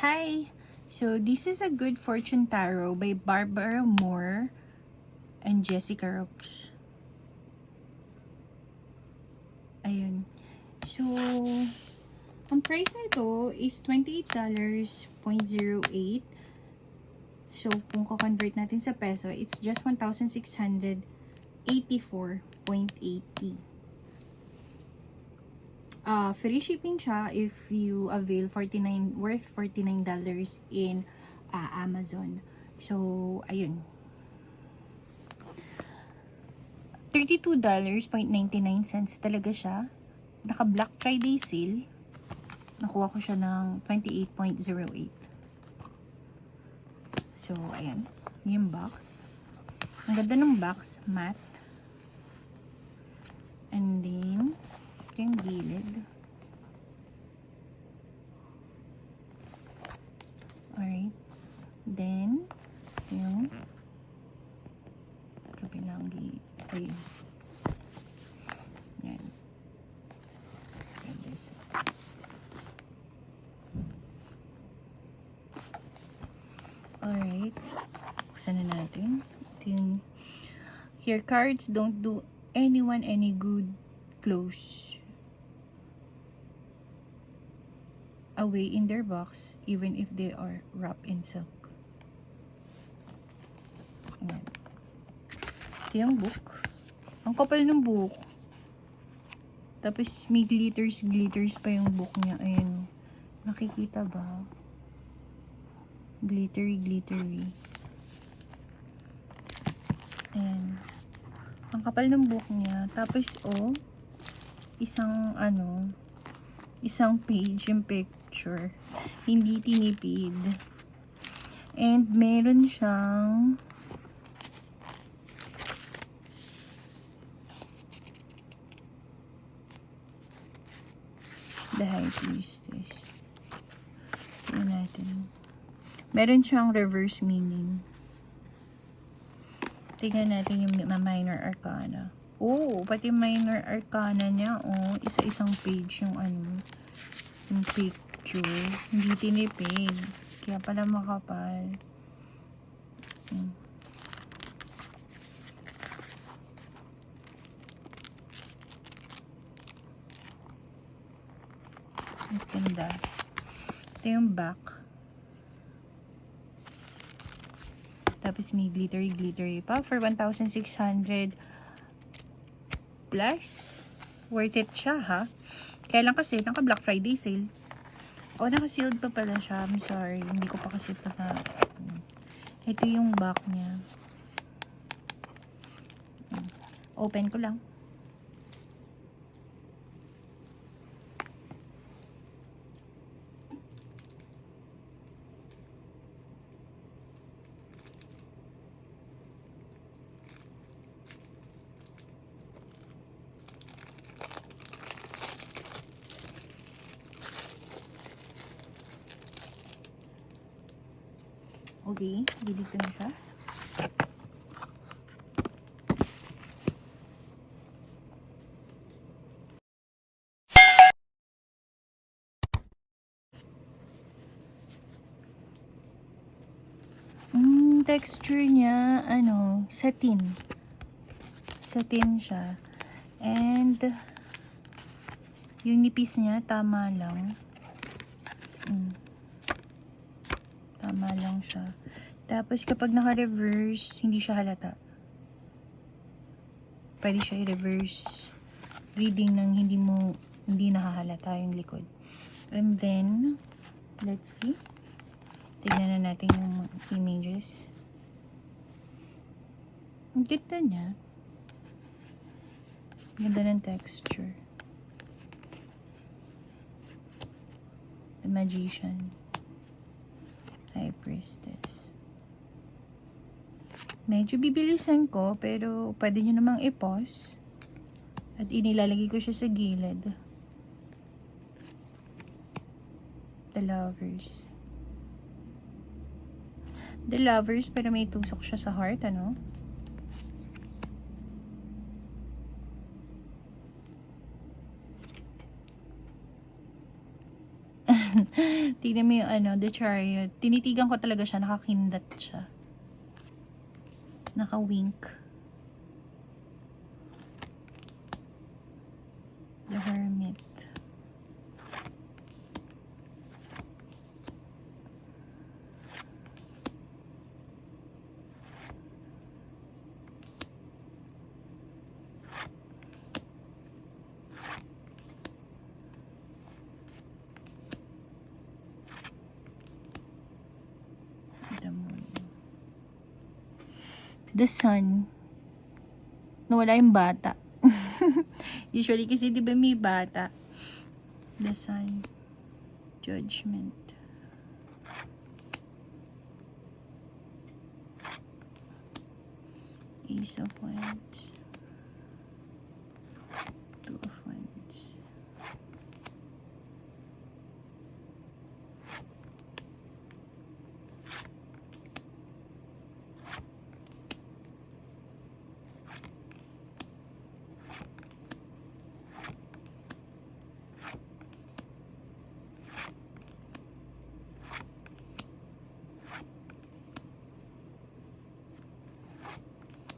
Hi! So, this is a Good Fortune Tarot by Barbara Moore and Jessica Rooks. Ayun. So, ang price nito is $28.08. So, kung ko-convert natin sa peso, it's just 1,684.80. Free shipping siya if you avail worth $49 in Amazon. So, ayun. $32.99 talaga siya. Naka Black Friday sale. Nakuha ko siya ng 28.08. So, ayan. Yung box. Ang ganda ng box. Matte. And then, ito yung gilid. Alright. Then, yung kabilang gilid. Ayun. Yan. This. Alright. Buksan na natin. Ito yung here, cards don't do anyone any good. Close away in their box even if they are wrapped in silk. Ayan. Ito yung book. Ang kapal ng book. Tapos may glitters pa yung book niya. Ayan. Nakikita ba? Glittery. Ayan. Ang kapal ng book niya. Tapos, isang page yung picture. Hindi tinipid. And meron siyang the high priestess. Tignan natin. Meron siyang reverse meaning. Tignan natin yung minor arcana. Pati minor arcana niya, isa-isang page yung yung picture. Hindi tinipid. Kaya pala makapal. Ang ganda. Ito yung back. Tapos may glittery pa for 1,600 plus. Worth it siya, ha? Kaya lang kasi, naka Black Friday sale. Naka-sealed pa pala siya. I'm sorry. Hindi ko pa kasi ito yung back niya. Open ko lang. Okay, dito na siya. Texture niya, satin. Satin siya. And, yung nipis niya, tama lang. Tama lang siya. Tapos, kapag naka-reverse, hindi siya halata. Pwede siya i-reverse reading nang hindi nakahalata yung likod. And then, let's see. Tignan na natin yung images. Ang ganda niya. Ganda ng texture. The Magician. High Priestess. Medyo bibilisan ko, pero pwede nyo namang i-pause. At inilalagay ko siya sa gilid. The Lovers. The Lovers, pero may tusok siya sa heart, ano? Tignan mo yung ano, the chariot. Tinitigan ko talaga siya, nakakindat siya. Naka-wink. The Hermit. The Moon. The Sun. Nawala yung bata. Usually kasi di ba may bata. The Sun. Judgment. Ace of Wands. Two of Wands.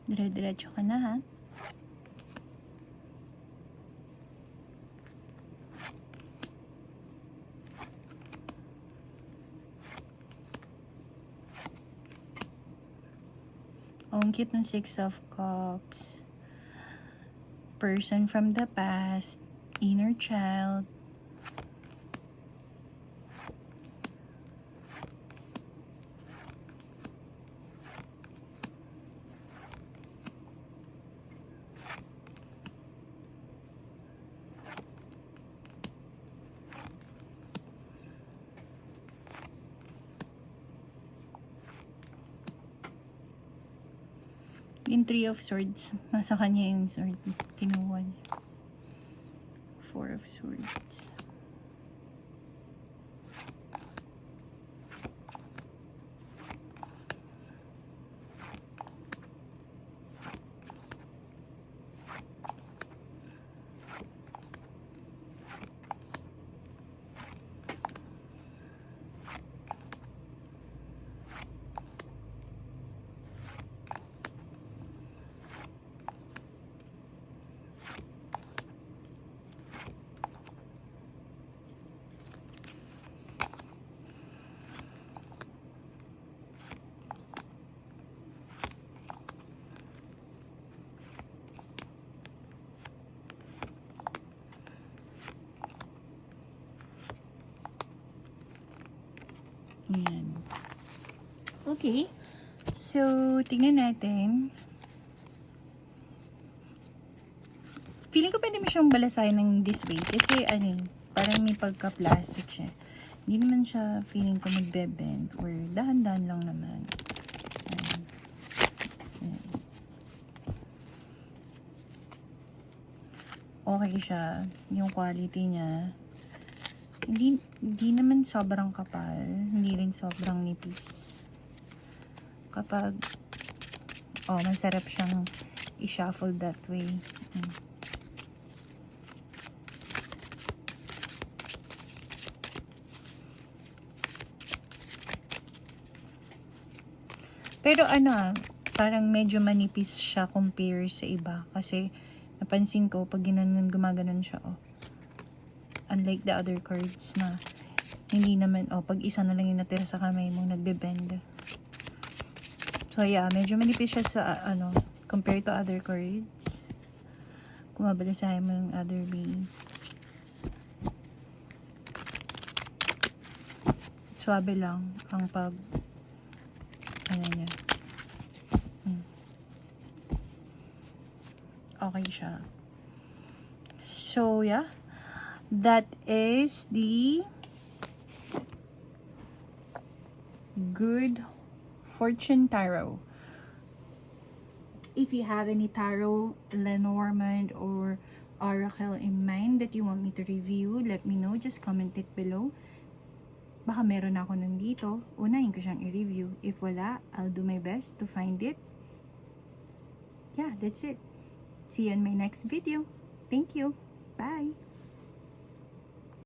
Dire-diretso ka na, ha? Ang cute ng Six of Cups. Person from the past. Inner child. Yung Three of Swords. Nasa kanya yung sword. Kinuha niya. Four of Swords. Ayan. Okay. So, tingnan natin. Feeling ko pwede mo siyang balasahin ng this way. Kasi, parang may pagka-plastic siya. Hindi naman siya feeling ko magbe-bend or dahan-dahan lang naman. Ayan. Okay siya. Yung quality niya. Hindi naman sobrang kapal. Hindi rin sobrang nipis. Kapag, masarap siyang i-shuffle that way. Pero parang medyo manipis siya compare sa iba. Kasi, napansin ko, pag gumaganon siya, unlike the other cards na hindi naman, pag isa na lang yung natira sa kamay mo, nagbe-bend. So, yeah, medyo manipis siya sa, compared to other cards. Kung mabalisahin mo yung other way. Swabe lang ang pag, niya. Okay siya. So, yeah. That is the Good Fortune Tarot. If you have any tarot, Lenormand, or oracle in mind that you want me to review, let me know. Just comment it below. Baka meron ako nandito. Unahin ko siyang i-review. If wala, I'll do my best to find it. Yeah, that's it. See you in my next video. Thank you. Bye.